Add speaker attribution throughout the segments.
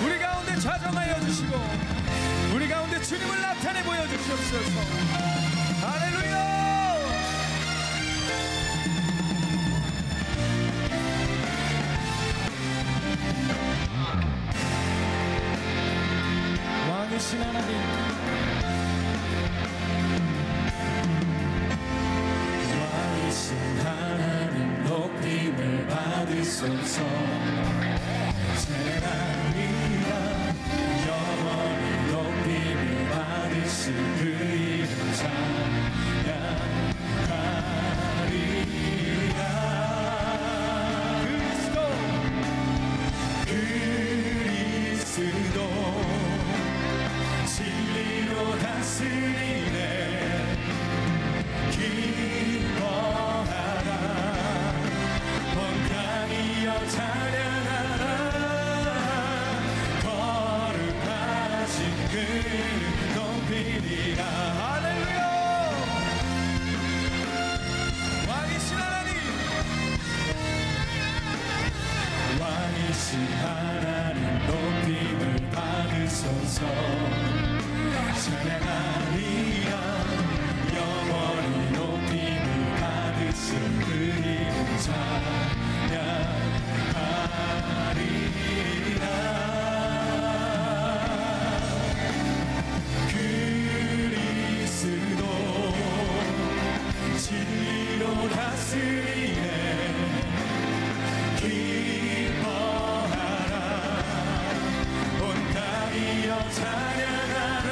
Speaker 1: 우리 가운데 좌정하여 주시고 우리 가운데 주님을 나타내 보여주시옵소서. 할렐루야. 왕이신 하나님,
Speaker 2: 왕이신 하나님 높임을 받으소서. 제나리라 영원히 높임을 받으신 그 이름 찬양하리라. 그리스도 진리로 다스리네. 기뻐하라 온 땅이여 찬양하라. 거룩하신 그를 높이리라.
Speaker 1: 할렐루야. 왕이신 하나님,
Speaker 2: 왕이신 하나님 높임을 받으소서. 찬양하리라 영원히 높임을 받으신 그 이름 찬양하리라. 그리스도 진리로 다스리네. 기뻐하라 온 땅이여 찬양하라.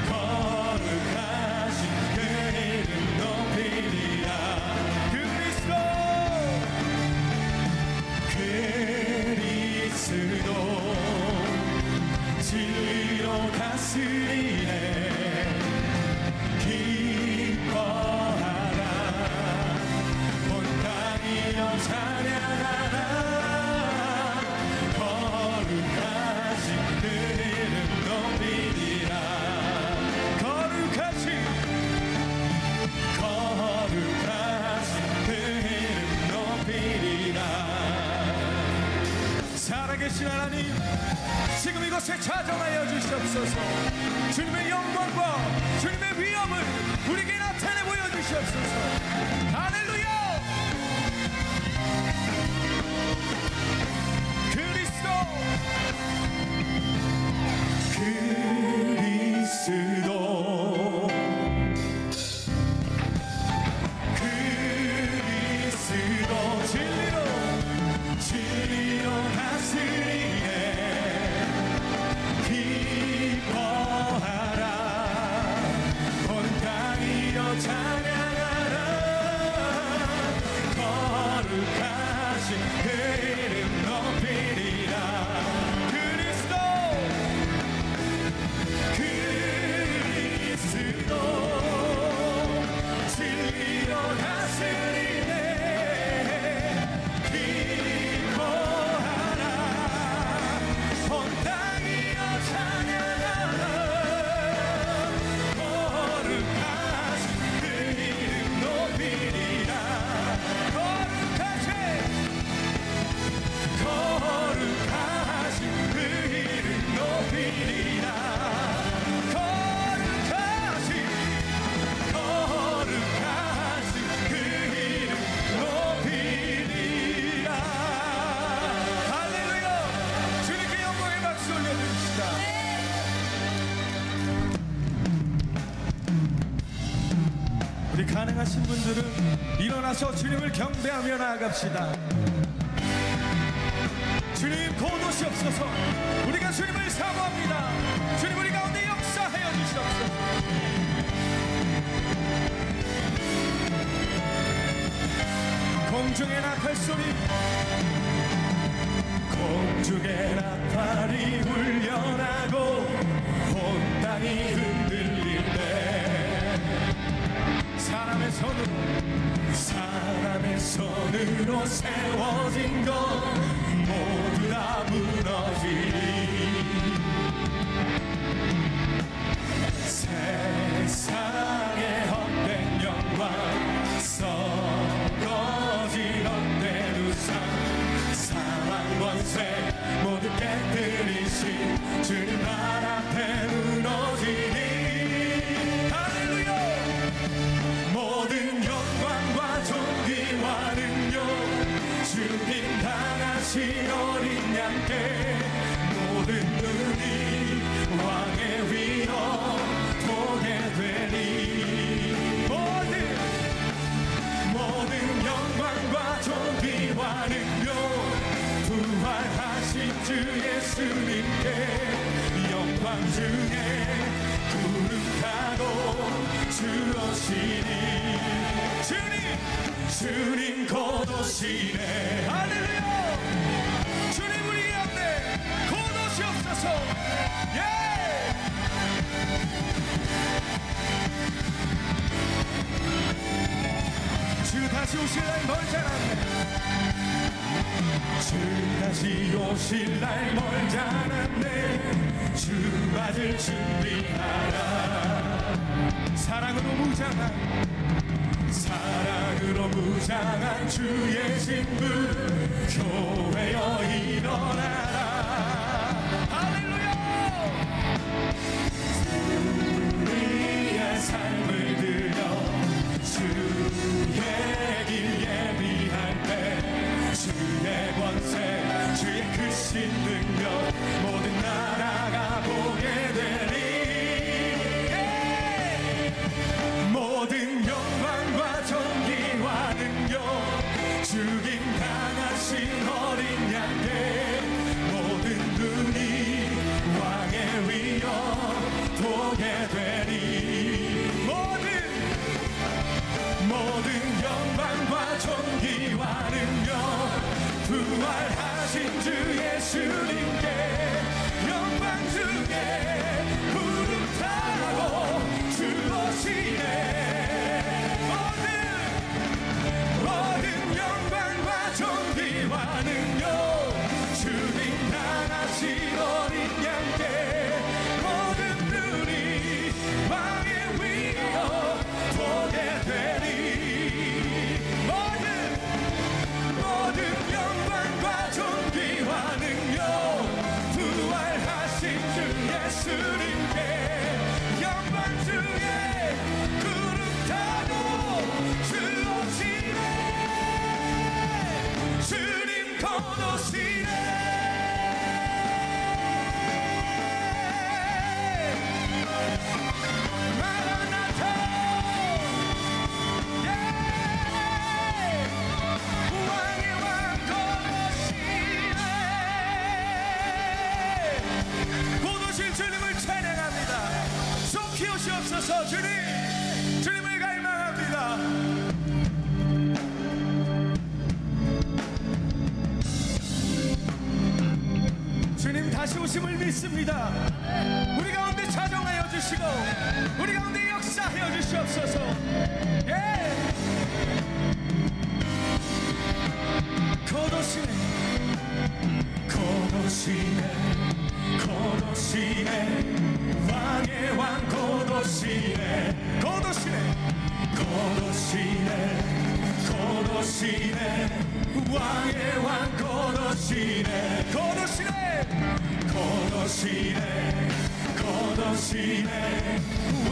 Speaker 2: 거룩하신 그 이름 높이리라. 그리스도 진리로 다스리네. 기뻐하라 온 땅이여 찬양하라. 거룩하신 그 이름 높이리라. 거룩하신 그 이름 높이리라.
Speaker 1: 살아계신 하나님, 지금 이곳에 좌정하여 주시옵소서. 주님의 영광과 주님의 위엄을 우리에게 나타내 보여주시옵소서. 할렐루야. 그리스도
Speaker 2: 진리로 다스리네. 기뻐하라 온 땅이여 찬양하라. 거룩하신 그 이름 높이리라. 그리스도 진리로 다스리네. 기뻐하라 온 땅이여 찬양하라. 거룩하신 그 이름 높이리라. 거룩하신 그 이름 높이리라. 거룩하신 그 이름 높이리라.
Speaker 1: 할렐루야. 주님께 영광의 박수 올려드립시다. 우리 가능하신 분들은 일어나서 주님을 경배하며 나아갑시다. 주님 고도시옵소서. 우리가 주님을 사모합니다. 주님 우리 가운데 역사하여 주시옵소서. 공중의 나팔 소리,
Speaker 2: 공중의 나팔이 울려나고 온 땅이 흔들릴 때 사람의 손으로 세워진 것 모두 다 무너지리. 세상의 헛된 영광 썩어진 헛된 우상 사망 권세 모두 깨뜨리신 주님 발 앞에 무너지니
Speaker 1: 할렐루야.
Speaker 2: 모든 영광과 존귀와 능력 주님 당하신 어린 양께 모든 눈이 왕의 위로 보게 되니 모든 영광과 존귀와 능력 부활하신 주 예수님께 영광 중에 거룩하고 주오시니 주님 곧 오시네.
Speaker 1: 할렐루야. 주님 우리 가운데 곧 오시옵소서. 예. 주 다시 오실 날 멀지 않았네.
Speaker 2: 주 다시 오실 날 멀지 않았네. 주 맞을 준비하라. 사랑으로 무장한 주의 신부 교회여 일어나라.
Speaker 1: 할렐루야.
Speaker 2: 우리의 삶을 들여 주의 길 예비할 때 주의 권세 주의 크신 능력 모든 나라가 보게 되니 모든 영광과 존귀와 능력 주님 당하신 어린 양께 모든 눈이 왕의 위여 보게 되니 모든 영광과 존귀와 능력 부활하신 주 예수님께 영광 중에 부름타고 주오시네. 모든 영광과 존귀와 능력 주님 당하신 어린 양께 모든 눈이 왕의 위여 보게 되니 모든 영광과 존귀와 능력 부활하신 주 예수님께 영광 중에 구름 타고 주오시네. 주님 곧 오시네.
Speaker 1: 오시옵소서. 주님을 갈망합니다. 주님 다시 오심을 믿습니다. 우리 가운데 자정하여 주시고 우리 가운데 역사하여 주시옵소서. 예. 곧
Speaker 2: 오시네 왕의 왕 곧 오시네 왕의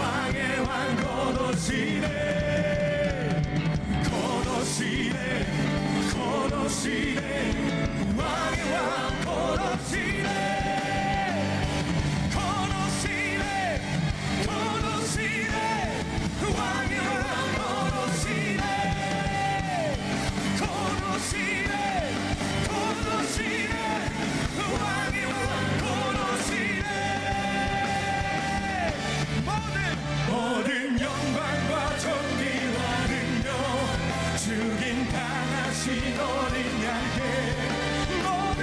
Speaker 2: 왕 곧 오시네 왕의 왕 곧 오시네 왕의 왕 곧 오시네 모든 영광과 존귀와 능력 주님 당하신 어린 양께 모든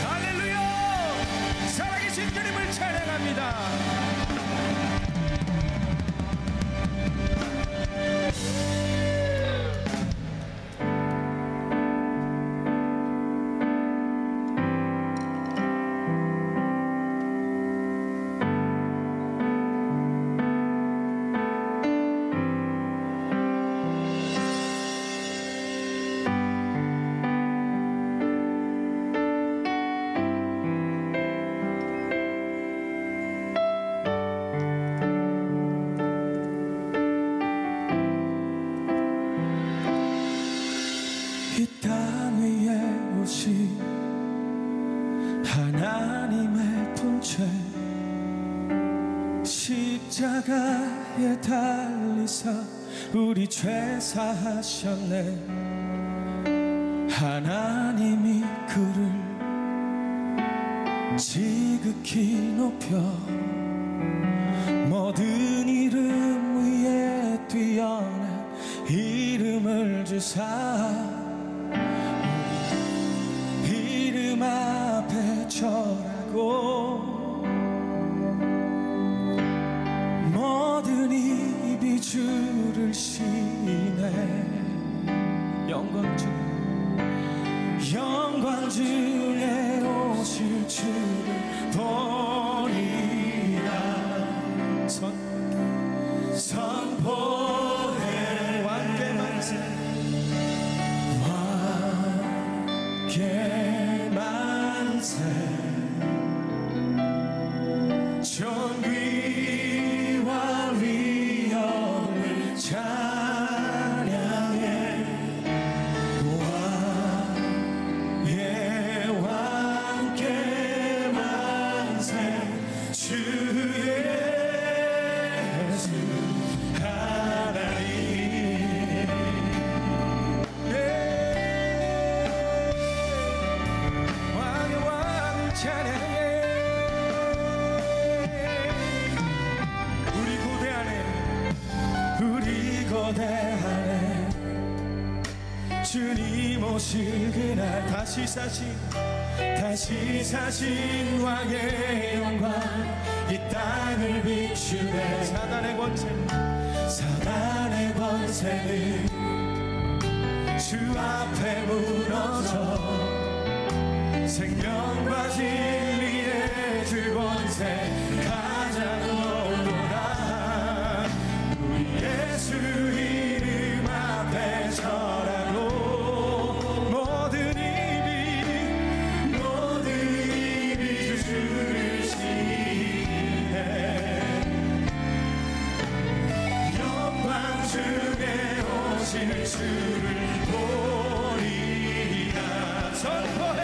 Speaker 1: 할렐루야. 살아계신 주님을 찬양합니다.
Speaker 2: 이 땅 위에 오신 하나님의 본체 십자가에 달리사 우리 죄 사하셨네. 하나님이 그를 지극히 높여 모든 이름 위에 뛰어난 이름을 주사 이름 앞에 절하고 모든 입이 주를 시네. 영광 중에 오실 주를 보리라. 선포해 왕께 만세 존귀와 위엄을 찬양해. 왕의 왕께 만세 주 예수 하나님. 왕의 왕을 찬양해. 우리 고대 안에 주님 오실 그날 다시 사신 왕의 영광 이 땅을 비추네. 사단의 권세는 주 앞에 무너져 생명과 진리의 주 권세 가장 높도다. 예수 이름 앞에 절하고 모든 입이 주를 시네. 영광 중에 오실 주를 보리라. 선포해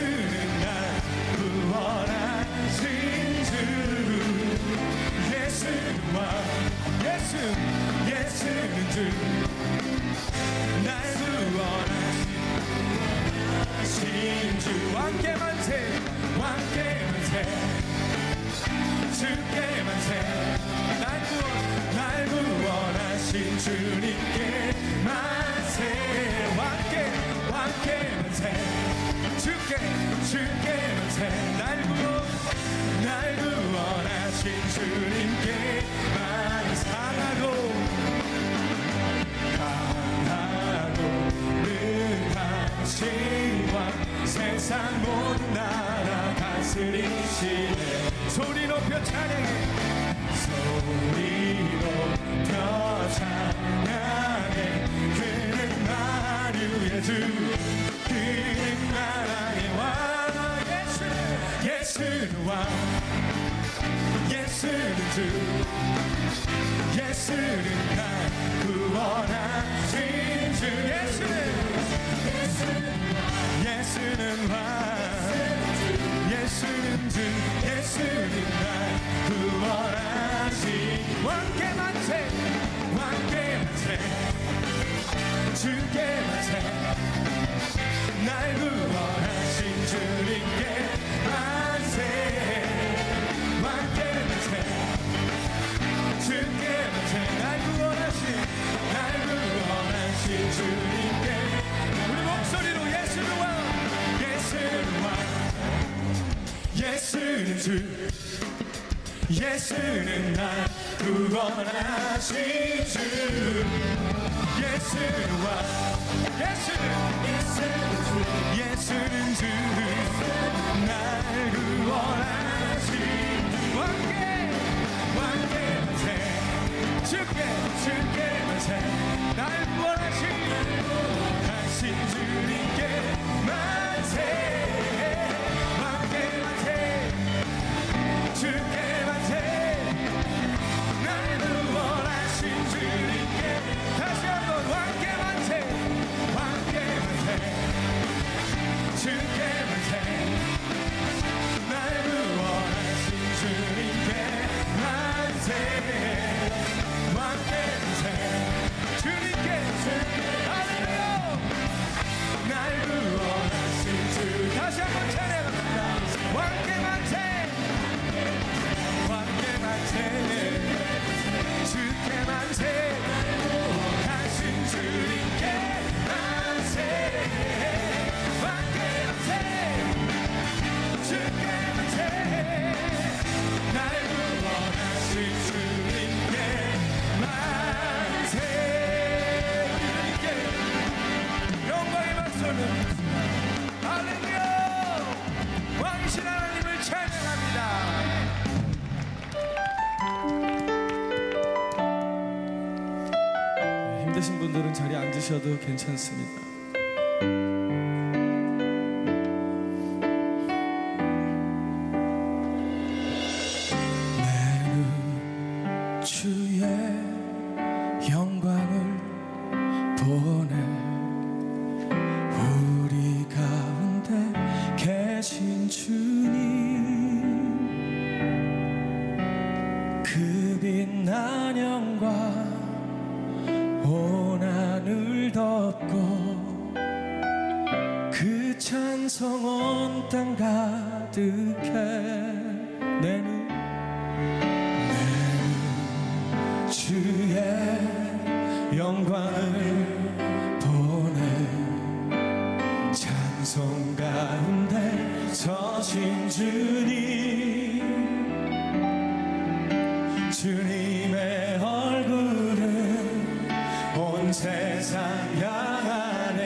Speaker 2: 예수는 날 구원하신 주 예수는 주 날 구원하신 주
Speaker 1: 왕께 만세
Speaker 2: 주께 만세 날 구원하신 주님께 만세 왕께 만세 주께 만세 날 구원하신 주님께 만세 강하고 능하신 왕 세상 모든 나라 다스리시네
Speaker 1: 소리 높여 찬양해
Speaker 2: 소리 높여 찬양해 그는 만유의 주 그는 나라의 왕 예수는 왕 예수는 주 예수는 날 구원하신 주 예수는 왕 예수는 주 예수는 날 구원하신 왕께 만세 주께 만세 날 구원하신 주님께 만세 왕께 만세 주께 만세 날 구원하신 주님께
Speaker 1: 우리 목소리로 예수는 왕
Speaker 2: 예수는 주 예수는 날 구원하신 주 예수는 왕 예수는 주 날 구원하신 왕께 만세 주께 만세 날 구원하신 주님께 만세 주께 만세 날 구원하신 주님께 다시 한번 왕께 만세 주께 만세 날 구원하신 주님께 만세 왕께 만세 주님께 할렐루야 날 구원하신 주 다시 한번 찬양합니다 왕께 만세 주께 만세 하신 주님께 만세 왕께 만세 주께 만세 날 구원하신 주님께 만세 주님께 영광의 박수를 할렐루야 왕이신 하나님을 찬양합니다
Speaker 1: 힘드신 분들은 자리에 앉으셔도 괜찮습니다.
Speaker 2: 내는 주의 영광을 보내 우리 가운데 계신 주님 그 빛난 영광 온 하늘 덮고 그 찬송 온 땅 가득해 내는 주의 영광을 보내 찬송 가운데 서신 주님의 얼굴은 온 세상 향하네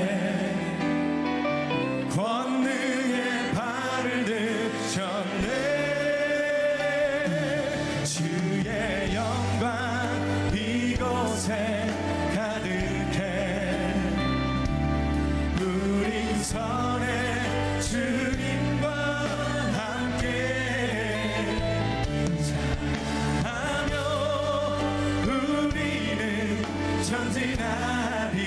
Speaker 2: 권능의 발을 드셨네 주의 영광 이곳에 가득해 우리 선에 주님과 함께 사랑하며 우리는 전진하리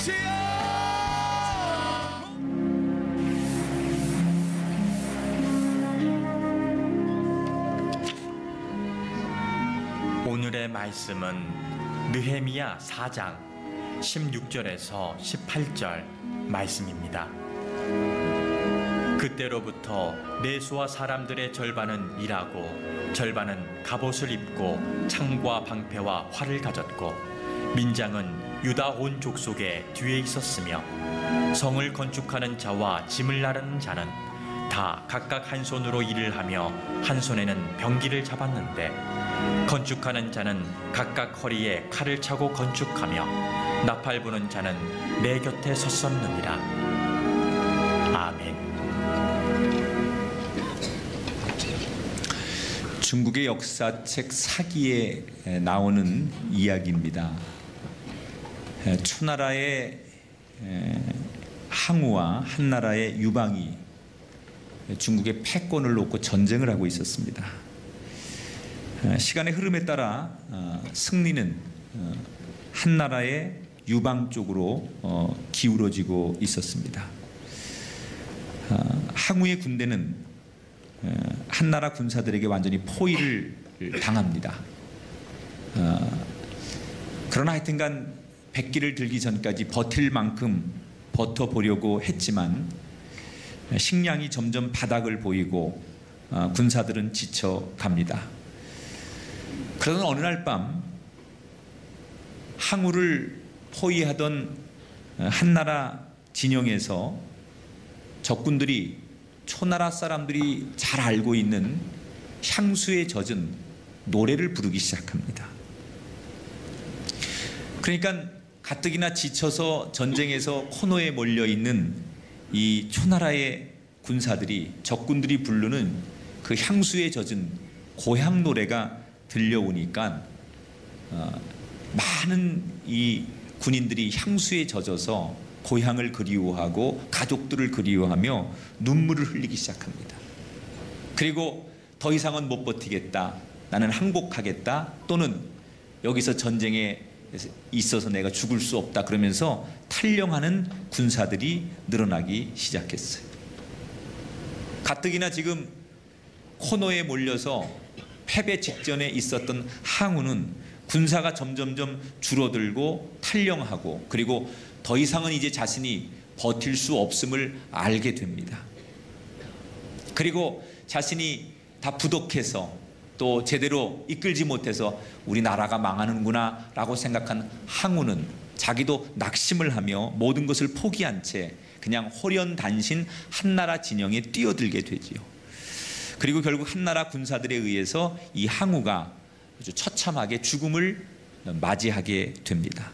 Speaker 1: 지어.
Speaker 3: 오늘의 말씀은 느헤미야 4장 16절에서 18절 말씀입니다. 그때로부터 내수와 사람들의 절반은 일하고 절반은 갑옷을 입고 창과 방패와 활을 가졌고 민장은 유다 온 족속에 뒤에 있었으며 성을 건축하는 자와 짐을 나르는 자는 다 각각 한 손으로 일을 하며 한 손에는 병기를 잡았는데 건축하는 자는 각각 허리에 칼을 차고 건축하며 나팔 부는 자는 내 곁에 섰었느니라. 아멘.
Speaker 4: 중국의 역사책 사기에 나오는 이야기입니다. 초나라의 항우와 한나라의 유방이 중국의 패권을 놓고 전쟁을 하고 있었습니다. 시간의 흐름에 따라 승리는 한나라의 유방 쪽으로 기울어지고 있었습니다. 항우의 군대는 한나라 군사들에게 완전히 포위를 당합니다. 그러나 하여튼간 백기를 들기 전까지 버틸 만큼 버텨보려고 했지만 식량이 점점 바닥을 보이고 군사들은 지쳐갑니다. 그러던 어느 날 밤 항우를 포위하던 한나라 진영에서 적군들이 초나라 사람들이 잘 알고 있는 향수에 젖은 노래를 부르기 시작합니다. 그러니까 가뜩이나 지쳐서 전쟁에서 코너에 몰려있는 이 초나라의 군사들이 적군들이 부르는 그 향수에 젖은 고향 노래가 들려오니까 많은 이 군인들이 향수에 젖어서 고향을 그리워하고 가족들을 그리워하며 눈물을 흘리기 시작합니다. 그리고 더 이상은 못 버티겠다, 나는 항복하겠다, 또는 여기서 전쟁에 있어서 내가 죽을 수 없다 그러면서 탈영하는 군사들이 늘어나기 시작했어요. 가뜩이나 지금 코너에 몰려서 패배 직전에 있었던 항우는 군사가 점점점 줄어들고 탈영하고 그리고 더 이상은 이제 자신이 버틸 수 없음을 알게 됩니다. 그리고 자신이 다 부족해서 또 제대로 이끌지 못해서 우리 나라가 망하는구나 라고 생각한 항우는 자기도 낙심을 하며 모든 것을 포기한 채 그냥 호련단신 한나라 진영에 뛰어들게 되지요. 그리고 결국 한나라 군사들에 의해서 이 항우가 아주 처참하게 죽음을 맞이하게 됩니다.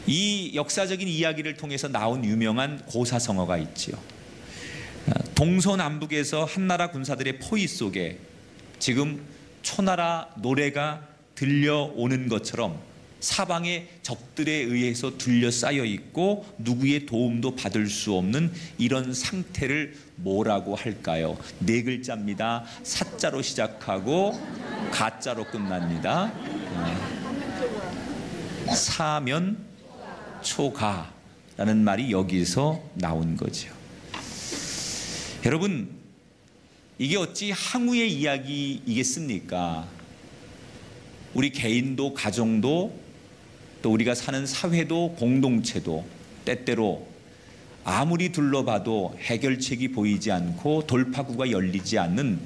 Speaker 4: 이 역사적인 이야기를 통해서 나온 유명한 고사성어가 있지요. 동서남북에서 한나라 군사들의 포위 속에 지금 초나라 노래가 들려오는 것처럼 사방의 적들에 의해서 둘러싸여 있고 누구의 도움도 받을 수 없는 이런 상태를 뭐라고 할까요? 네 글자입니다. 사자로 시작하고 가자로 끝납니다. 사면초가라는 말이 여기서 나온 거죠. 여러분, 이게 어찌 항우의 이야기이겠습니까? 우리 개인도 가정도 또 우리가 사는 사회도 공동체도 때때로 아무리 둘러봐도 해결책이 보이지 않고 돌파구가 열리지 않는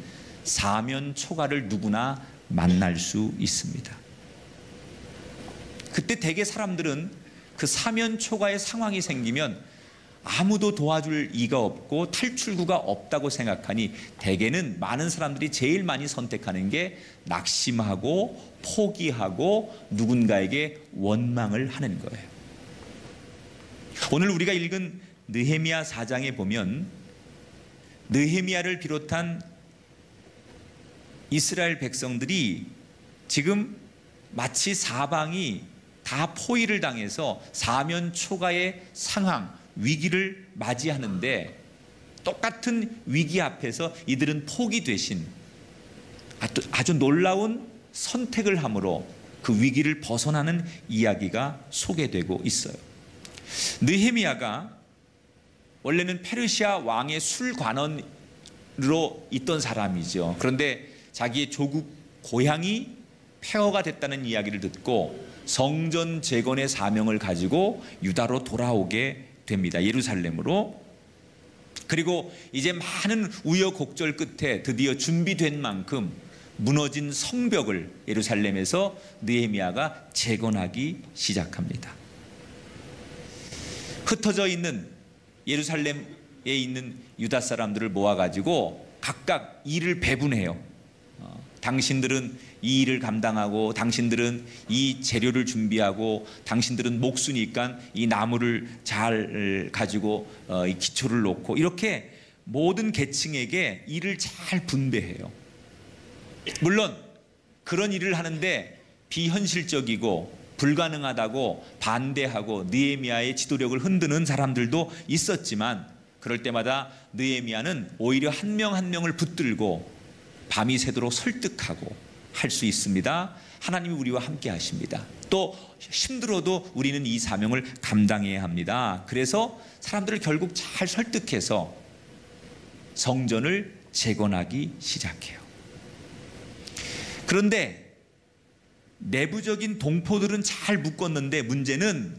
Speaker 4: 사면초가를 누구나 만날 수 있습니다. 그때 대개 사람들은 그 사면초가의 상황이 생기면 아무도 도와줄 이가 없고 탈출구가 없다고 생각하니 대개는 많은 사람들이 제일 많이 선택하는 게 낙심하고 포기하고 누군가에게 원망을 하는 거예요. 오늘 우리가 읽은 느헤미야 4장에 보면 느헤미야를 비롯한 이스라엘 백성들이 지금 마치 사방이 다 포위를 당해서 사면초가의 상황, 위기를 맞이하는데 똑같은 위기 앞에서 이들은 포기 대신 아주 놀라운 선택을 함으로 그 위기를 벗어나는 이야기가 소개되고 있어요. 느헤미야가 원래는 페르시아 왕의 술관원으로 있던 사람이죠. 그런데 자기의 조국 고향이 폐허가 됐다는 이야기를 듣고 성전 재건의 사명을 가지고 유다로 돌아오게 됩니다. 예루살렘으로. 그리고 이제 많은 우여곡절 끝에 드디어 준비된 만큼 무너진 성벽을 예루살렘에서 느헤미야가 재건하기 시작합니다. 흩어져 있는 예루살렘에 있는 유다 사람들을 모아가지고 각각 일을 배분해요. 당신들은 이 일을 감당하고, 당신들은 이 재료를 준비하고, 당신들은 목수니까 이 나무를 잘 가지고 이 기초를 놓고, 이렇게 모든 계층에게 일을 잘 분배해요. 물론 그런 일을 하는데 비현실적이고 불가능하다고 반대하고 느헤미야의 지도력을 흔드는 사람들도 있었지만, 그럴 때마다 느헤미야는 오히려 한 명 한 명을 붙들고 밤이 새도록 설득하고 할 수 있습니다. 하나님이 우리와 함께 하십니다. 또 힘들어도 우리는 이 사명을 감당해야 합니다. 그래서 사람들을 결국 잘 설득해서 성전을 재건하기 시작해요. 그런데 내부적인 동포들은 잘 묶었는데 문제는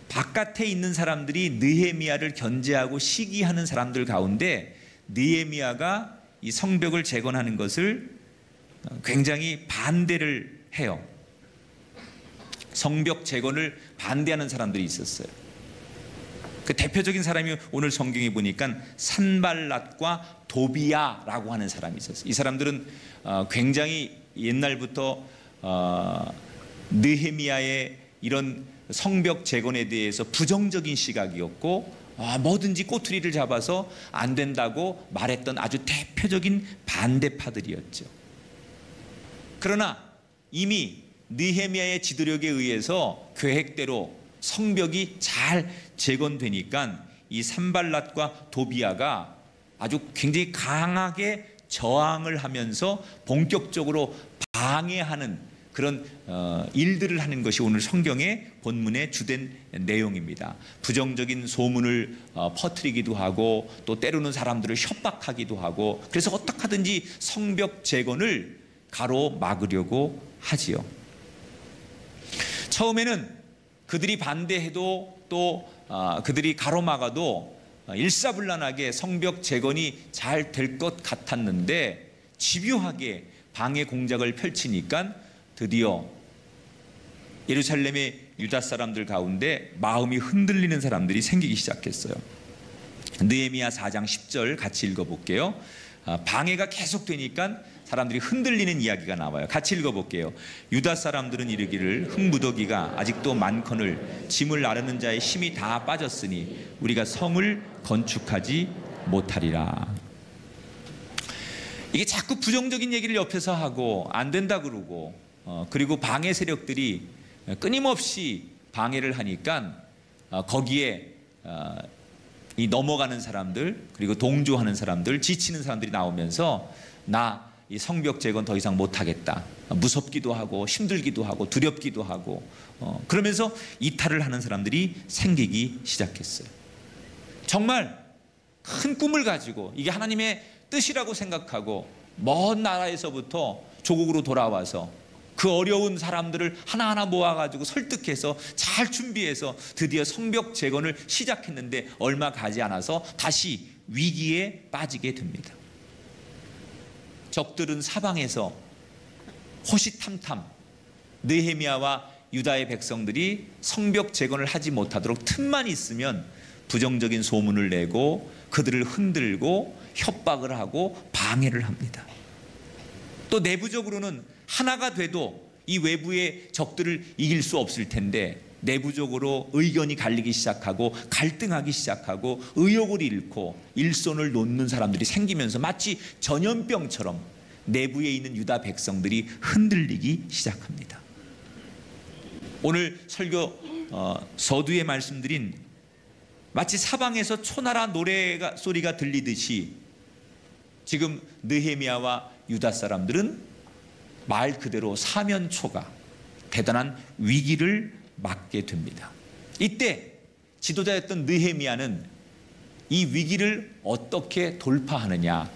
Speaker 4: 바깥에 있는 사람들이 느헤미야를 견제하고 시기하는 사람들 가운데 느헤미야가 이 성벽을 재건하는 것을 굉장히 반대를 해요. 성벽 재건을 반대하는 사람들이 있었어요. 그 대표적인 사람이 오늘 성경에 보니까 산발랏과 도비야라고 하는 사람이 있었어요. 이 사람들은 굉장히 옛날부터 느헤미야의 이런 성벽 재건에 대해서 부정적인 시각이었고, 뭐든지 꼬투리를 잡아서 안 된다고 말했던 아주 대표적인 반대파들이었죠. 그러나 이미 느헤미야의 지도력에 의해서 계획대로 성벽이 잘 재건되니까 이 산발랏과 도비야가 아주 굉장히 강하게 저항을 하면서 본격적으로 방해하는 그런 일들을 하는 것이 오늘 성경의 본문의 주된 내용입니다. 부정적인 소문을 퍼뜨리기도 하고, 또 때로는 사람들을 협박하기도 하고, 그래서 어떻게 하든지 성벽 재건을 가로막으려고 하지요. 처음에는 그들이 반대해도 또 그들이 가로막아도 일사불란하게 성벽 재건이 잘 될 것 같았는데, 집요하게 방해 공작을 펼치니까 드디어 예루살렘의 유다 사람들 가운데 마음이 흔들리는 사람들이 생기기 시작했어요. 느헤미야 4장 10절 같이 읽어볼게요. 방해가 계속되니까 사람들이 흔들리는 이야기가 나와요. 같이 읽어볼게요. 유다 사람들은 이르기를 흙무더기가 아직도 많거늘 짐을 나르는 자의 힘이 다 빠졌으니 우리가 성을 건축하지 못하리라. 이게 자꾸 부정적인 얘기를 옆에서 하고 안 된다 그러고, 그리고 방해 세력들이 끊임없이 방해를 하니까 거기에 이 넘어가는 사람들, 그리고 동조하는 사람들, 지치는 사람들이 나오면서 나 이 성벽 재건 더 이상 못하겠다, 무섭기도 하고 힘들기도 하고 두렵기도 하고, 그러면서 이탈을 하는 사람들이 생기기 시작했어요. 정말 큰 꿈을 가지고 이게 하나님의 뜻이라고 생각하고 먼 나라에서부터 조국으로 돌아와서 그 어려운 사람들을 하나하나 모아가지고 설득해서 잘 준비해서 드디어 성벽 재건을 시작했는데 얼마 가지 않아서 다시 위기에 빠지게 됩니다. 적들은 사방에서 호시탐탐 느헤미야와 유다의 백성들이 성벽 재건을 하지 못하도록 틈만 있으면 부정적인 소문을 내고 그들을 흔들고 협박을 하고 방해를 합니다. 또 내부적으로는 하나가 돼도 이 외부의 적들을 이길 수 없을 텐데 내부적으로 의견이 갈리기 시작하고 갈등하기 시작하고 의욕을 잃고 일손을 놓는 사람들이 생기면서 마치 전염병처럼 내부에 있는 유다 백성들이 흔들리기 시작합니다. 오늘 설교 서두에 말씀드린 마치 사방에서 초나라 노래 소리가 들리듯이 지금 느헤미야와 유다 사람들은 말 그대로 사면초가 대단한 위기를 맞게 됩니다. 이때 지도자였던 느헤미야는 이 위기를 어떻게 돌파하느냐.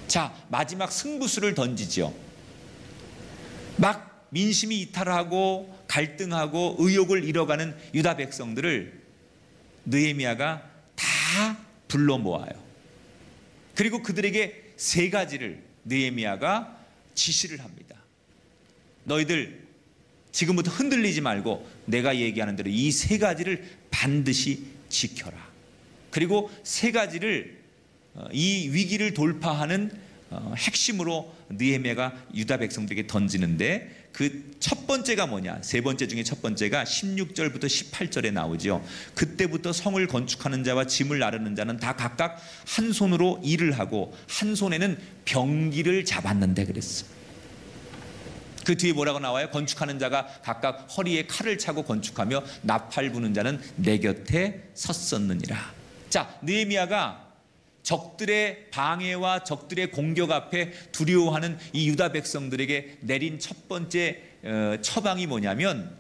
Speaker 4: 자, 마지막 승부수를 던지죠. 막 민심이 이탈하고 갈등하고 의욕을 잃어가는 유다 백성들을 느헤미야가 다 불러 모아요. 그리고 그들에게 3가지를 느헤미야가 지시를 합니다. 너희들 지금부터 흔들리지 말고 내가 얘기하는 대로 이 3가지를 반드시 지켜라. 그리고 3가지를 이 위기를 돌파하는 핵심으로 느헤미야가 유다 백성들에게 던지는데, 그 첫 번째가 뭐냐? 3번째 중에 첫 번째가 16절부터 18절에 나오죠. 그때부터 성을 건축하는 자와 짐을 나르는 자는 다 각각 한 손으로 일을 하고 한 손에는 병기를 잡았는데 그랬어. 그 뒤에 뭐라고 나와요? 건축하는 자가 각각 허리에 칼을 차고 건축하며 나팔 부는 자는 내 곁에 섰었느니라. 자, 느헤미야가 적들의 방해와 적들의 공격 앞에 두려워하는 이 유다 백성들에게 내린 첫 번째 처방이 뭐냐면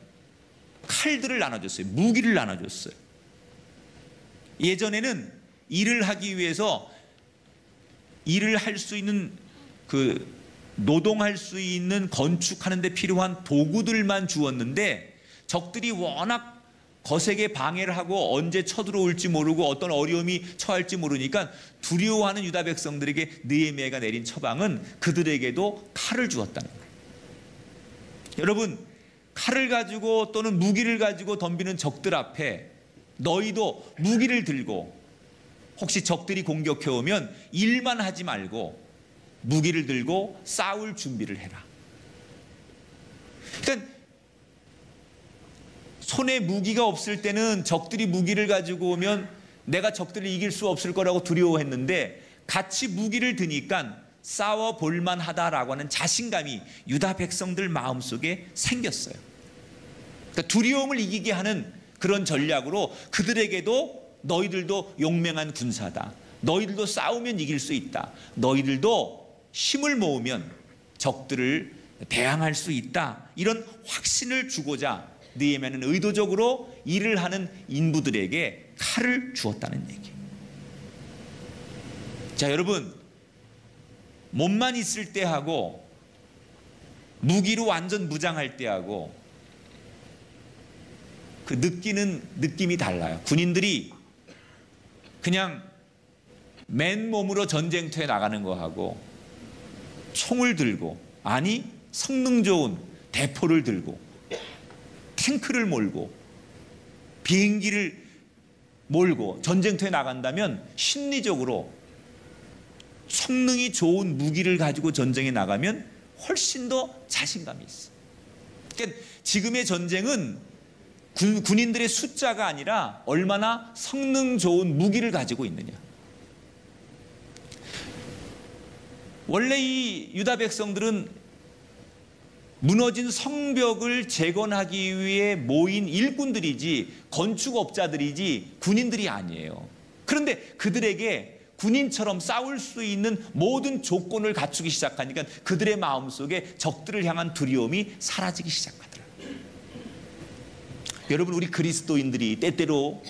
Speaker 4: 칼들을 나눠줬어요. 무기를 나눠줬어요. 예전에는 일을 하기 위해서 일을 할 수 있는 노동할 수 있는 건축하는 데 필요한 도구들만 주었는데, 적들이 워낙 거세게 방해를 하고 언제 쳐들어올지 모르고 어떤 어려움이 처할지 모르니까 두려워하는 유다 백성들에게 느헤미야가 내린 처방은 그들에게도 칼을 주었다는 거예요. 여러분, 칼을 가지고 또는 무기를 가지고 덤비는 적들 앞에 너희도 무기를 들고, 혹시 적들이 공격해 오면 일만 하지 말고 무기를 들고 싸울 준비를 해라. 그러니까 손에 무기가 없을 때는 적들이 무기를 가지고 오면 내가 적들을 이길 수 없을 거라고 두려워했는데, 같이 무기를 드니까 싸워볼 만하다라고 하는 자신감이 유다 백성들 마음속에 생겼어요. 그러니까 두려움을 이기게 하는 그런 전략으로 그들에게도 너희들도 용맹한 군사다. 너희들도 싸우면 이길 수 있다. 너희들도 힘을 모으면 적들을 대항할 수 있다. 이런 확신을 주고자 느헤미야는 의도적으로 일을 하는 인부들에게 칼을 주었다는 얘기예요. 자, 여러분, 몸만 있을 때 하고 무기로 완전 무장할 때 하고 그 느끼는 느낌이 달라요. 군인들이 그냥 맨몸으로 전쟁터에 나가는 거하고 총을 들고, 아니 성능 좋은 대포를 들고 탱크를 몰고 비행기를 몰고 전쟁터에 나간다면 심리적으로 성능이 좋은 무기를 가지고 전쟁에 나가면 훨씬 더 자신감이 있어. 그러니까 지금의 전쟁은 군인들의 숫자가 아니라 얼마나 성능 좋은 무기를 가지고 있느냐. 원래 이 유다 백성들은 무너진 성벽을 재건하기 위해 모인 일꾼들이지 건축업자들이지 군인들이 아니에요. 그런데 그들에게 군인처럼 싸울 수 있는 모든 조건을 갖추기 시작하니까 그들의 마음속에 적들을 향한 두려움이 사라지기 시작하더라고요. 여러분, 우리 그리스도인들이 때때로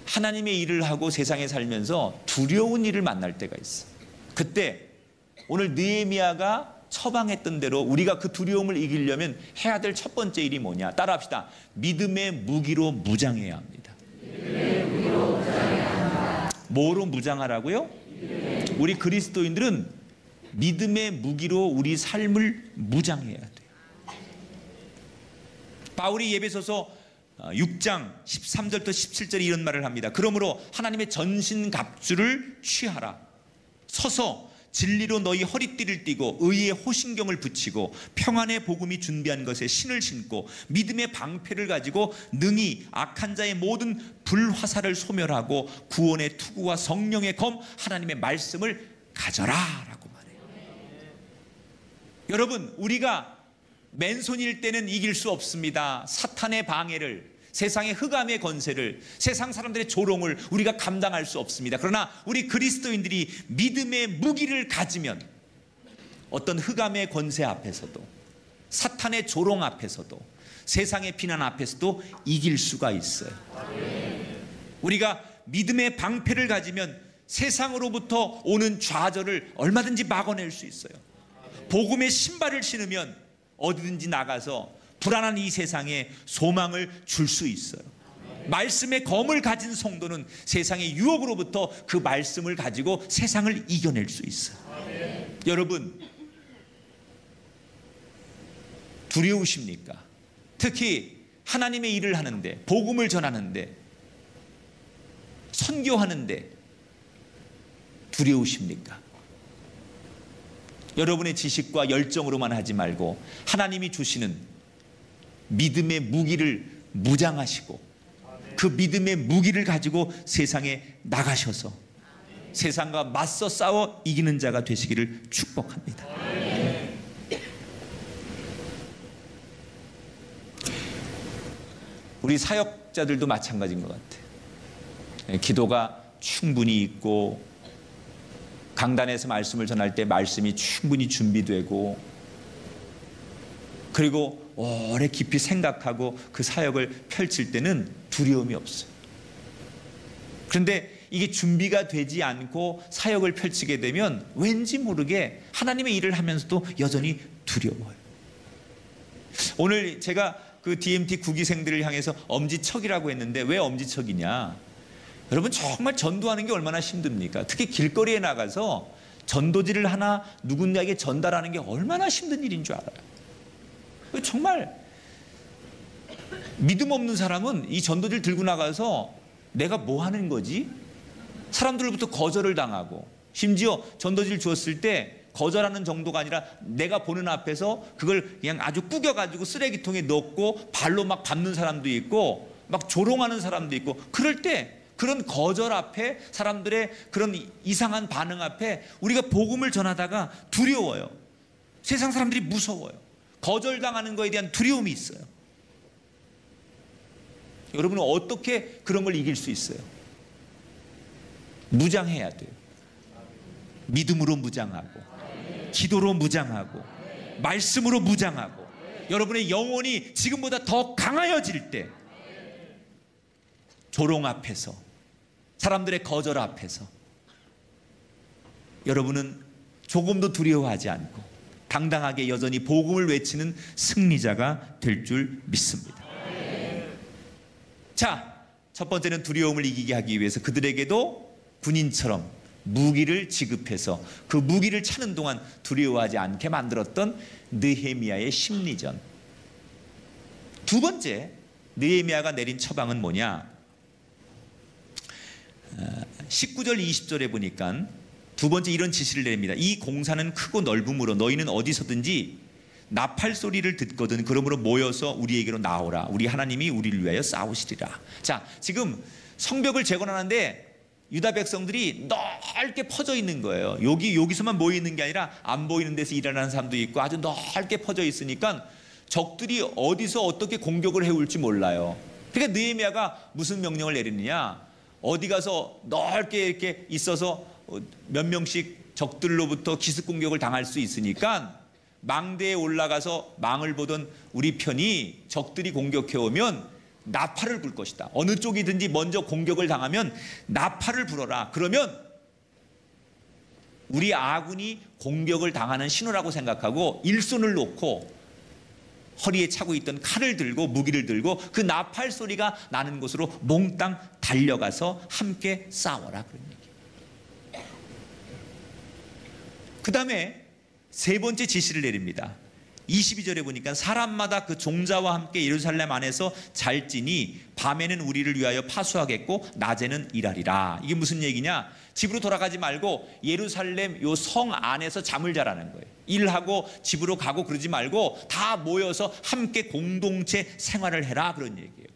Speaker 4: 하나님의 일을 하고 세상에 살면서 두려운 일을 만날 때가 있어. 그때 오늘 느헤미야가 처방했던 대로 우리가 그 두려움을 이기려면 해야 될 첫 번째 일이 뭐냐? 따라합시다. 믿음의 무기로 무장해야 합니다. 뭐로 무장하라고요? 우리 그리스도인들은 믿음의 무기로 우리 삶을 무장해야 돼요. 바울이 에베소서 6장 13절부터 17절에 이런 말을 합니다. 그러므로 하나님의 전신갑주를 취하라. 서서 진리로 너희 허리띠를 띠고 의의 호신경을 붙이고 평안의 복음이 준비한 것에 신을 신고 믿음의 방패를 가지고 능히 악한 자의 모든 불화살을 소멸하고 구원의 투구와 성령의 검 하나님의 말씀을 가져라 라고 말해요. 여러분, 우리가 맨손일 때는 이길 수 없습니다. 사탄의 방해를, 세상의 흑암의 권세를, 세상 사람들의 조롱을 우리가 감당할 수 없습니다. 그러나 우리 그리스도인들이 믿음의 무기를 가지면 어떤 흑암의 권세 앞에서도, 사탄의 조롱 앞에서도, 세상의 비난 앞에서도 이길 수가 있어요. 우리가 믿음의 방패를 가지면 세상으로부터 오는 좌절을 얼마든지 막아낼 수 있어요. 복음의 신발을 신으면 어디든지 나가서 불안한 이 세상에 소망을 줄 수 있어요. 말씀의 검을 가진 성도는 세상의 유혹으로부터 그 말씀을 가지고 세상을 이겨낼 수 있어요. 여러분, 두려우십니까? 특히 하나님의 일을 하는데, 복음을 전하는데, 선교하는데 두려우십니까? 여러분의 지식과 열정으로만 하지 말고 하나님이 주시는 믿음의 무기를 무장하시고 그 믿음의 무기를 가지고 세상에 나가셔서 세상과 맞서 싸워 이기는 자가 되시기를 축복합니다. 우리 사역자들도 마찬가지인 것 같아요. 기도가 충분히 있고 강단에서 말씀을 전할 때 말씀이 충분히 준비되고 그리고 오래 깊이 생각하고 그 사역을 펼칠 때는 두려움이 없어요. 그런데 이게 준비가 되지 않고 사역을 펼치게 되면 왠지 모르게 하나님의 일을 하면서도 여전히 두려워요. 오늘 제가 그 DMT 구기생들을 향해서 엄지척이라고 했는데 왜 엄지척이냐? 여러분 정말 전도하는 게 얼마나 힘듭니까? 특히 길거리에 나가서 전도지를 하나 누군가에게 전달하는 게 얼마나 힘든 일인 줄 알아요. 정말 믿음 없는 사람은 이 전도지를 들고 나가서 내가 뭐 하는 거지? 사람들로부터 거절을 당하고 심지어 전도지를 주었을 때 거절하는 정도가 아니라 내가 보는 앞에서 그걸 그냥 아주 구겨가지고 쓰레기통에 넣고 발로 막 밟는 사람도 있고 막 조롱하는 사람도 있고 그럴 때 그런 거절 앞에 사람들의 그런 이상한 반응 앞에 우리가 복음을 전하다가 두려워요. 세상 사람들이 무서워요. 거절당하는 거에 대한 두려움이 있어요. 여러분은 어떻게 그런 걸 이길 수 있어요? 무장해야 돼요. 믿음으로 무장하고 기도로 무장하고 말씀으로 무장하고 여러분의 영혼이 지금보다 더 강하여질 때 조롱 앞에서 사람들의 거절 앞에서 여러분은 조금도 두려워하지 않고 당당하게 여전히 복음을 외치는 승리자가 될 줄 믿습니다. 자, 첫 번째는 두려움을 이기게 하기 위해서 그들에게도 군인처럼 무기를 지급해서 그 무기를 차는 동안 두려워하지 않게 만들었던 느헤미야의 심리전. 두 번째, 느헤미야가 내린 처방은 뭐냐? 19절 20절에 보니까 두 번째 이런 지시를 내립니다. 이 공사는 크고 넓음으로 너희는 어디서든지 나팔 소리를 듣거든 그러므로 모여서 우리에게로 나오라. 우리 하나님이 우리를 위하여 싸우시리라. 자, 지금 성벽을 재건하는데 유다 백성들이 넓게 퍼져 있는 거예요. 여기서만 모여 있는 게 아니라 안 보이는 데서 일하는 사람도 있고 아주 넓게 퍼져 있으니까 적들이 어디서 어떻게 공격을 해올지 몰라요. 그러니까 느헤미야가 무슨 명령을 내리느냐? 어디 가서 넓게 이렇게 있어서 몇 명씩 적들로부터 기습 공격을 당할 수 있으니까 망대에 올라가서 망을 보던 우리 편이 적들이 공격해 오면 나팔을 불 것이다. 어느 쪽이든지 먼저 공격을 당하면 나팔을 불어라. 그러면 우리 아군이 공격을 당하는 신호라고 생각하고 일손을 놓고 허리에 차고 있던 칼을 들고 무기를 들고 그 나팔 소리가 나는 곳으로 몽땅 달려가서 함께 싸워라. 그런 얘기예요. 그 다음에 세 번째 지시를 내립니다. 22절에 보니까 사람마다 그 종자와 함께 예루살렘 안에서 잘지니 밤에는 우리를 위하여 파수하겠고 낮에는 일하리라. 이게 무슨 얘기냐? 집으로 돌아가지 말고 예루살렘 요 성 안에서 잠을 자라는 거예요. 일하고 집으로 가고 그러지 말고 다 모여서 함께 공동체 생활을 해라. 그런 얘기예요.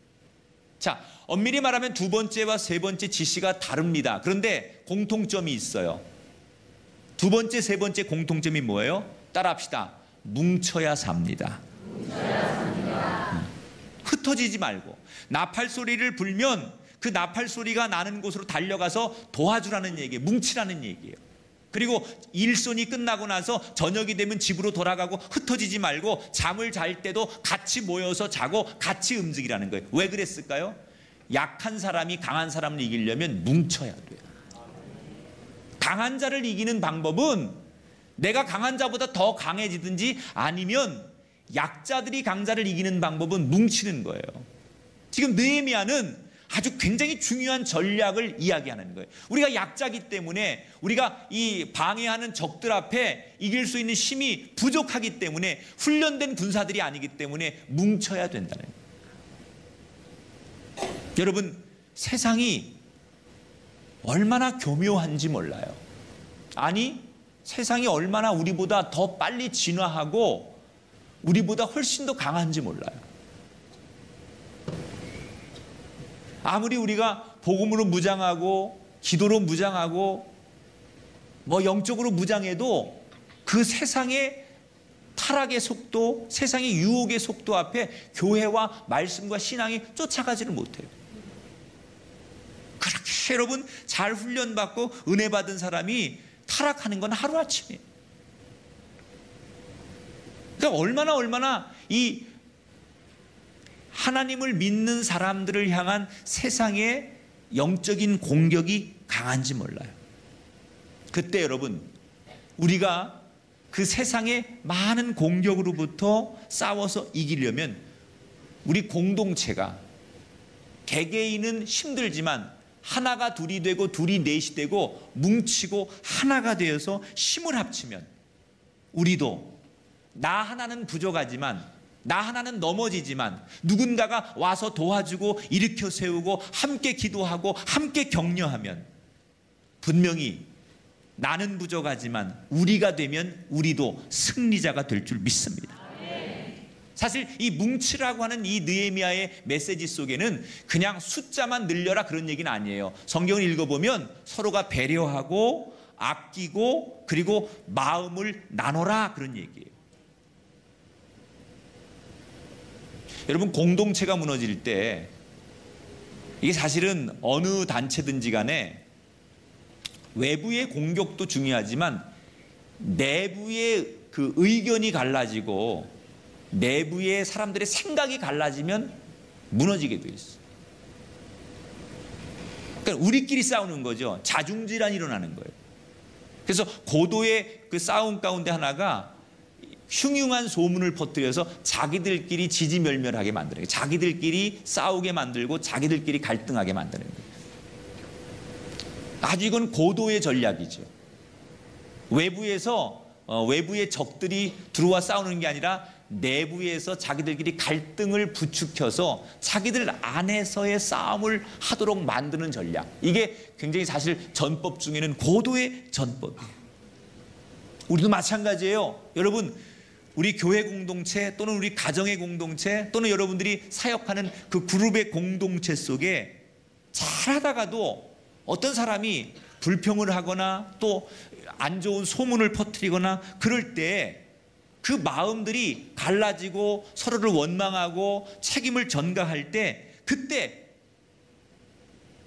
Speaker 4: 자, 엄밀히 말하면 두 번째와 세 번째 지시가 다릅니다. 그런데 공통점이 있어요. 두 번째, 세 번째 공통점이 뭐예요? 따라합시다. 뭉쳐야 삽니다. 흩어지지 말고 나팔 소리를 불면 그 나팔 소리가 나는 곳으로 달려가서 도와주라는 얘기예요. 뭉치라는 얘기예요. 그리고 일손이 끝나고 나서 저녁이 되면 집으로 돌아가고 흩어지지 말고 잠을 잘 때도 같이 모여서 자고 같이 움직이라는 거예요. 왜 그랬을까요? 약한 사람이 강한 사람을 이기려면 뭉쳐야 돼요. 강한 자를 이기는 방법은 내가 강한 자보다 더 강해지든지 아니면 약자들이 강자를 이기는 방법은 뭉치는 거예요. 지금 느헤미야는 아주 굉장히 중요한 전략을 이야기하는 거예요. 우리가 약자기 때문에 우리가 이 방해하는 적들 앞에 이길 수 있는 힘이 부족하기 때문에 훈련된 군사들이 아니기 때문에 뭉쳐야 된다는 거예요. 여러분, 세상이 얼마나 교묘한지 몰라요. 아니, 세상이 얼마나 우리보다 더 빨리 진화하고 우리보다 훨씬 더 강한지 몰라요. 아무리 우리가 복음으로 무장하고 기도로 무장하고 뭐 영적으로 무장해도 그 세상의 타락의 속도, 세상의 유혹의 속도 앞에 교회와 말씀과 신앙이 쫓아가지를 못해요. 그렇게 여러분 잘 훈련받고 은혜 받은 사람이 타락하는 건 하루아침이에요. 그러니까 얼마나 이 하나님을 믿는 사람들을 향한 세상의 영적인 공격이 강한지 몰라요. 그때 여러분, 우리가 그 세상의 많은 공격으로부터 싸워서 이기려면 우리 공동체가, 개개인은 힘들지만 하나가 둘이 되고 둘이 넷이 되고 뭉치고 하나가 되어서 힘을 합치면 우리도 나 하나는 부족하지만, 나 하나는 넘어지지만 누군가가 와서 도와주고 일으켜 세우고 함께 기도하고 함께 격려하면 분명히 나는 부족하지만 우리가 되면 우리도 승리자가 될 줄 믿습니다. 사실 이 뭉치라고 하는 이 느헤미야의 메시지 속에는 그냥 숫자만 늘려라 그런 얘기는 아니에요. 성경을 읽어보면 서로가 배려하고 아끼고 그리고 마음을 나눠라 그런 얘기예요. 여러분, 공동체가 무너질 때 이게 사실은 어느 단체든지 간에 외부의 공격도 중요하지만 내부의 그 의견이 갈라지고 내부의 사람들의 생각이 갈라지면 무너지게 돼 있어요. 그러니까 우리끼리 싸우는 거죠. 자중질환이 일어나는 거예요. 그래서 고도의 그 싸움 가운데 하나가 흉흉한 소문을 퍼뜨려서 자기들끼리 지지멸멸하게 만드는 거예요. 자기들끼리 싸우게 만들고 자기들끼리 갈등하게 만드는 거예요. 아주 이건 고도의 전략이죠. 외부의 적들이 들어와 싸우는 게 아니라 내부에서 자기들끼리 갈등을 부추겨서 자기들 안에서의 싸움을 하도록 만드는 전략. 이게 굉장히 사실 전법 중에는 고도의 전법이에요. 우리도 마찬가지예요. 여러분, 우리 교회 공동체 또는 우리 가정의 공동체 또는 여러분들이 사역하는 그 그룹의 공동체 속에 잘하다가도 어떤 사람이 불평을 하거나 또 안 좋은 소문을 퍼뜨리거나 그럴 때 그 마음들이 갈라지고 서로를 원망하고 책임을 전가할 때 그때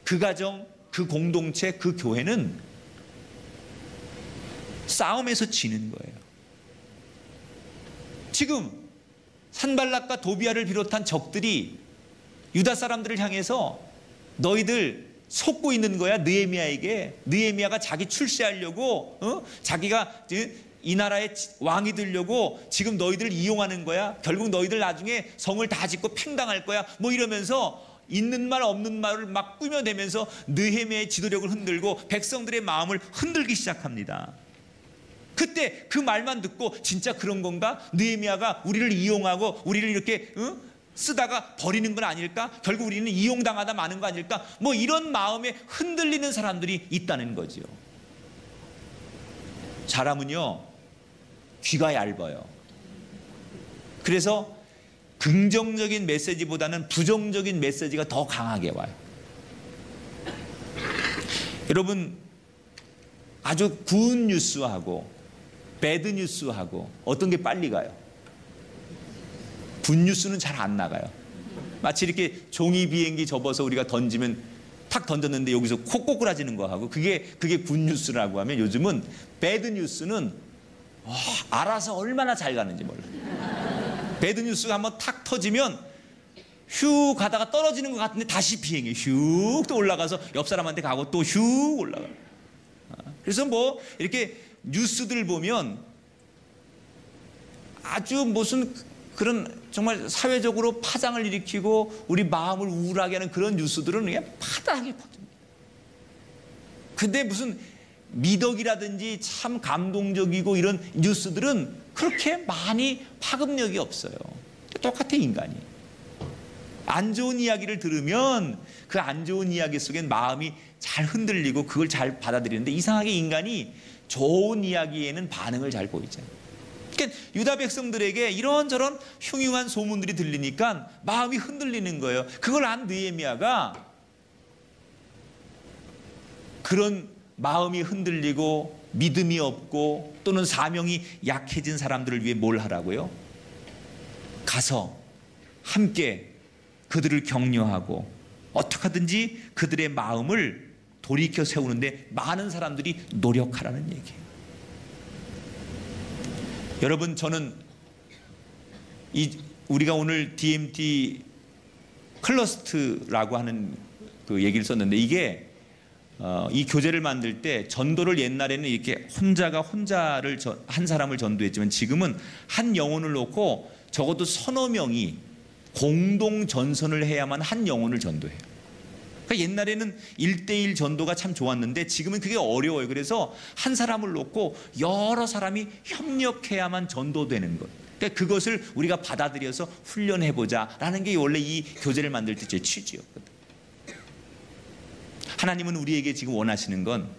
Speaker 4: 그 가정, 그 공동체, 그 교회는 싸움에서 지는 거예요. 지금 산발락과 도비아를 비롯한 적들이 유다 사람들을 향해서 너희들 속고 있는 거야. 느헤미야에게. 느헤미야가 자기 출세하려고 자기가 이 나라의 왕이 되려고 지금 너희들을 이용하는 거야. 결국 너희들 나중에 성을 다 짓고 팽당할 거야. 뭐 이러면서 있는 말 없는 말을 막 꾸며내면서 느헤미야의 지도력을 흔들고 백성들의 마음을 흔들기 시작합니다. 그때 그 말만 듣고 진짜 그런 건가? 느헤미야가 우리를 이용하고 우리를 이렇게 쓰다가 버리는 건 아닐까? 결국 우리는 이용당하다 마는 거 아닐까? 뭐 이런 마음에 흔들리는 사람들이 있다는 거죠. 사람은요, 귀가 얇아요. 그래서 긍정적인 메시지보다는 부정적인 메시지가 더 강하게 와요. 여러분, 아주 굿 뉴스하고 배드 뉴스하고 어떤 게 빨리 가요? 굿 뉴스는 잘 안 나가요. 마치 이렇게 종이 비행기 접어서 우리가 던지면 탁 던졌는데 여기서 코 꼬꾸라지는 거 하고 그게 굿뉴스라고 하면 요즘은 배드뉴스는 알아서 얼마나 잘 가는지 몰라요. 배드뉴스가 한번 탁 터지면 휴 가다가 떨어지는 것 같은데 다시 비행해. 휴 또 올라가서 옆 사람한테 가고 또 휴 올라가. 그래서 뭐 이렇게 뉴스들 보면 아주 무슨 그런 정말 사회적으로 파장을 일으키고 우리 마음을 우울하게 하는 그런 뉴스들은 그냥 파다하게 퍼집니다. 근데 무슨 미덕이라든지 참 감동적이고 이런 뉴스들은 그렇게 많이 파급력이 없어요. 똑같아 인간이. 안 좋은 이야기를 들으면 그 안 좋은 이야기 속엔 마음이 잘 흔들리고 그걸 잘 받아들이는데 이상하게 인간이 좋은 이야기에는 반응을 잘 보이잖아요. 그러니까 유다 백성들에게 이런저런 흉흉한 소문들이 들리니까 마음이 흔들리는 거예요. 그걸 안 느헤미야가 그런 마음이 흔들리고 믿음이 없고 또는 사명이 약해진 사람들을 위해 뭘 하라고요? 가서 함께 그들을 격려하고 어떻게 하든지 그들의 마음을 돌이켜 세우는데 많은 사람들이 노력하라는 얘기예요. 여러분, 저는 우리가 오늘 DMT 클러스트라고 하는 그 얘기를 썼는데 이게 이 교재를 만들 때 전도를 옛날에는 이렇게 혼자를 한 사람을 전도했지만 지금은 한 영혼을 놓고 적어도 서너 명이 공동 전선을 해야만 한 영혼을 전도해요. 그러니까 옛날에는 1대1 전도가 참 좋았는데 지금은 그게 어려워요. 그래서 한 사람을 놓고 여러 사람이 협력해야만 전도되는 것. 그러니까 그것을 우리가 받아들여서 훈련해보자라는 게 원래 이 교재를 만들 때 제 취지였거든. 하나님은 우리에게 지금 원하시는 건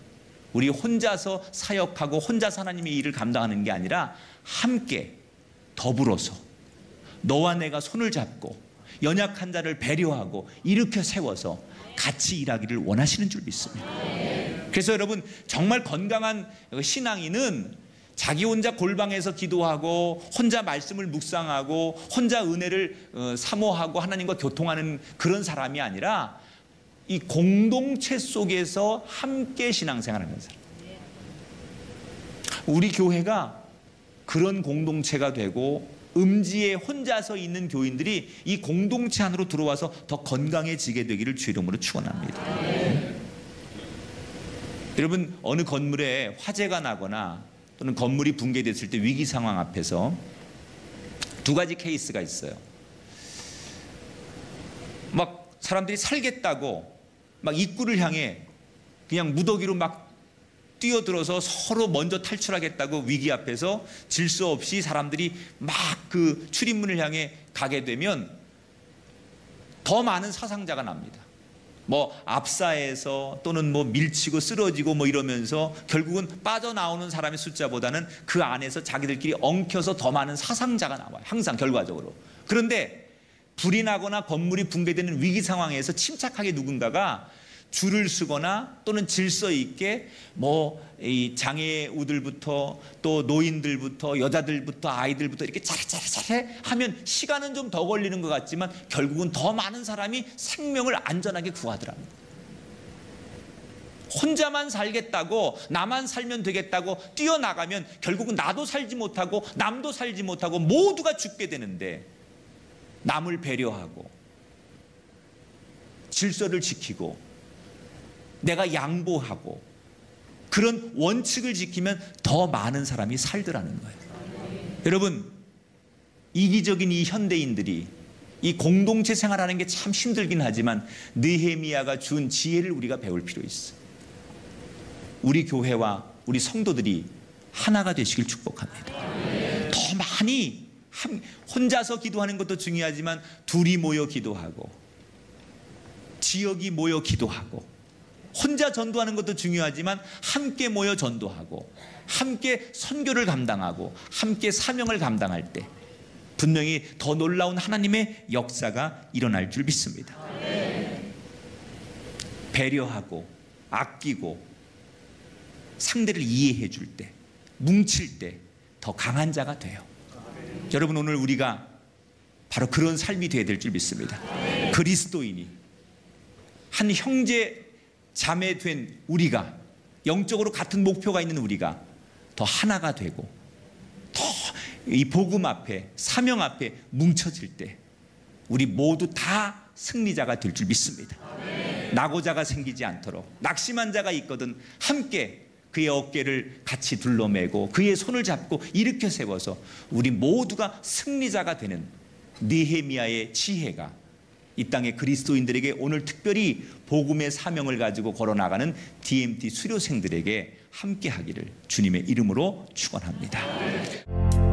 Speaker 4: 우리 혼자서 사역하고 혼자서 하나님의 일을 감당하는 게 아니라 함께 더불어서 너와 내가 손을 잡고 연약한 자를 배려하고 일으켜 세워서 같이 일하기를 원하시는 줄 믿습니다. 그래서 여러분, 정말 건강한 신앙인은 자기 혼자 골방에서 기도하고 혼자 말씀을 묵상하고 혼자 은혜를 사모하고 하나님과 교통하는 그런 사람이 아니라 이 공동체 속에서 함께 신앙생활하는 사람. 우리 교회가 그런 공동체가 되고 음지에 혼자서 있는 교인들이 이 공동체 안으로 들어와서 더 건강해지게 되기를 주 이름으로 축원합니다. 여러분, 어느 건물에 화재가 나거나 또는 건물이 붕괴됐을 때 위기 상황 앞에서 두 가지 케이스가 있어요. 막 사람들이 살겠다고 막 입구를 향해 그냥 무더기로 막 뛰어들어서 서로 먼저 탈출하겠다고 위기 앞에서 질서 없이 사람들이 막 그 출입문을 향해 가게 되면 더 많은 사상자가 납니다. 뭐 압사해서 또는 뭐 밀치고 쓰러지고 뭐 이러면서 결국은 빠져나오는 사람의 숫자보다는 그 안에서 자기들끼리 엉켜서 더 많은 사상자가 나와요. 항상 결과적으로. 그런데 불이 나거나 건물이 붕괴되는 위기 상황에서 침착하게 누군가가 줄을 서거나 또는 질서 있게 뭐 이 장애우들부터 또 노인들부터 여자들부터 아이들부터 이렇게 차례차례 하면 시간은 좀 더 걸리는 것 같지만 결국은 더 많은 사람이 생명을 안전하게 구하더랍니다. 혼자만 살겠다고 나만 살면 되겠다고 뛰어나가면 결국은 나도 살지 못하고 남도 살지 못하고 모두가 죽게 되는데 남을 배려하고 질서를 지키고 내가 양보하고 그런 원칙을 지키면 더 많은 사람이 살더라는 거예요. 여러분, 이기적인 이 현대인들이 이 공동체 생활하는 게 참 힘들긴 하지만 느헤미야가 준 지혜를 우리가 배울 필요 있어요. 우리 교회와 우리 성도들이 하나가 되시길 축복합니다. 더 많이 혼자서 기도하는 것도 중요하지만 둘이 모여 기도하고 지역이 모여 기도하고 혼자 전도하는 것도 중요하지만 함께 모여 전도하고 함께 선교를 감당하고 함께 사명을 감당할 때 분명히 더 놀라운 하나님의 역사가 일어날 줄 믿습니다. 배려하고 아끼고 상대를 이해해 줄 때, 뭉칠 때 더 강한 자가 돼요. 여러분, 오늘 우리가 바로 그런 삶이 되어야 될 줄 믿습니다. 그리스도인이 한 형제 자매 된 우리가, 영적으로 같은 목표가 있는 우리가 더 하나가 되고 더 이 복음 앞에, 사명 앞에 뭉쳐질 때 우리 모두 다 승리자가 될 줄 믿습니다. 낙오자가 생기지 않도록, 낙심한 자가 있거든 함께 그의 어깨를 같이 둘러매고 그의 손을 잡고 일으켜 세워서 우리 모두가 승리자가 되는 느헤미야의 지혜가 이 땅의 그리스도인들에게 오늘 특별히 복음의 사명을 가지고 걸어나가는 DMT 수료생들에게 함께하기를 주님의 이름으로 축원합니다.